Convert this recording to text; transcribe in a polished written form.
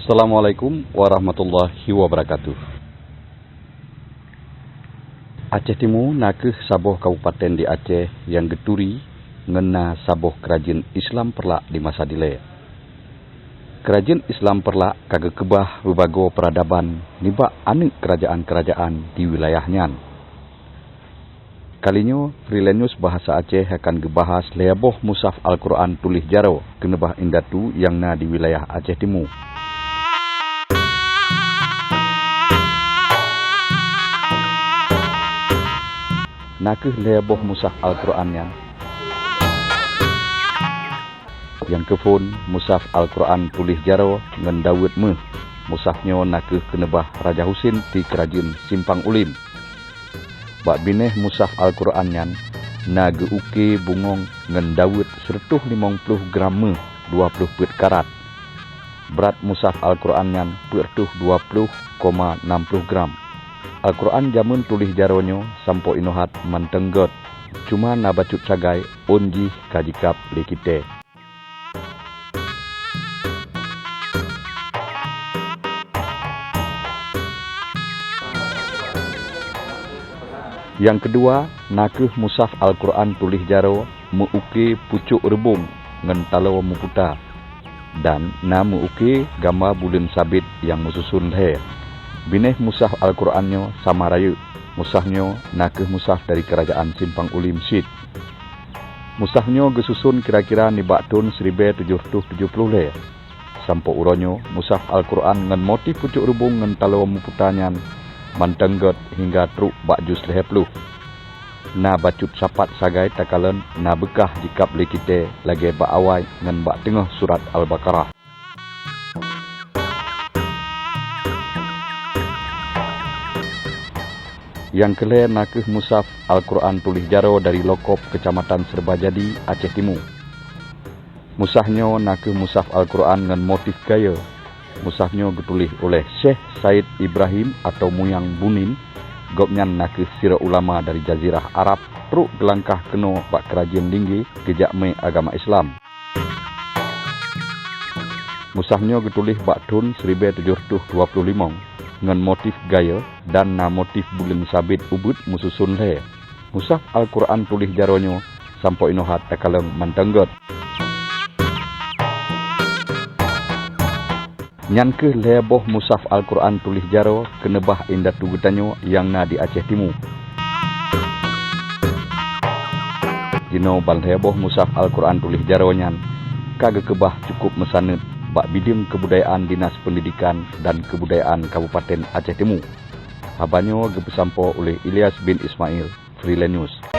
Assalamualaikum warahmatullahi wabarakatuh. Aceh Timur nakeh saboh kabupaten di Aceh yang geturi ngena saboh kerajin Islam Perlak di masa dile. Kerajin Islam Perlak kagak kebah bebago peradaban nibak anek kerajaan-kerajaan di wilayahnya. Kalinya Freelance Bahasa Aceh akan gebahas leaboh Musaf Al-Quran tulis jaro kenebah indatu yang na di wilayah Aceh Timur. Nakeh leaboh Musaf Al-Qurannya. Yang kefun Musaf Al-Quran tulis jaro ngan Dawud meh. Musafnya nakeh kenebah Raja Husin di kerajin Simpang Ulim. Bak bineh Musaf Al-Qurannya na geuke bungong ngan Dawud 150 gram meh 20 pet karat. Berat Musaf Al-Qurannya pertuh 20,60 gram. Al-Quran jamun tulis jaronyo sampo inohat mantenggot. Cuma nabacut cagai onji kajikap lekite. Yang kedua, nakeh Musaf Al-Quran tulis jaro meuke pucuk rebung ngan talo muputa. Dan na meuke gambar bulan sabit yang mususun leher. Bineh Musaf Al-Qurannya sama rayu. Musafnya nakeh Musaf dari kerajaan Simpang Ulim Syed. Musafnya gesusun kira-kira nibak tahun 1770 le. Sampo uronyo Musaf Al-Quran ngan motif pucuk rubung ngan talo muputanyan mantenggot hingga truk bak jus leher peluh. Na bacut sapat sagai takalen na bekah jikap lekite lagi bak awai ngan bak tengah surat Al-Baqarah. Yang kele nakeh Musaf Al-Quran tulis jaro dari Lokop Kecamatan Serbajadi, Aceh Timur. Musafnya nakeh Musaf Al-Quran ngan motif gaya. Musafnya ditulis oleh Syekh Said Ibrahim atau Muyang Bunin. Gopnyan nakeh sira ulama dari Jazirah Arab truk gelangkah keno bak kerajin tinggi kejak me agama Islam. Musafnya ditulis bak tahun 1725. Ngan motif gaya dan na motif bulan sabit ubud mususun le. Musaf Al-Quran tulis jaronyo sampo inohat takaleng mantenggot. Nyan ke leaboh Musaf Al-Quran tulis jaro kenebah indatu getanyo yang na di Aceh Timur. Jino bal leaboh Musaf Al-Quran tulis jaro nyan kagak kebah cukup mesanet bak bidang kebudayaan Dinas Pendidikan dan Kebudayaan Kabupaten Aceh Timur. Habanyo gepesampo oleh Ilyas bin Ismail, Freelance News.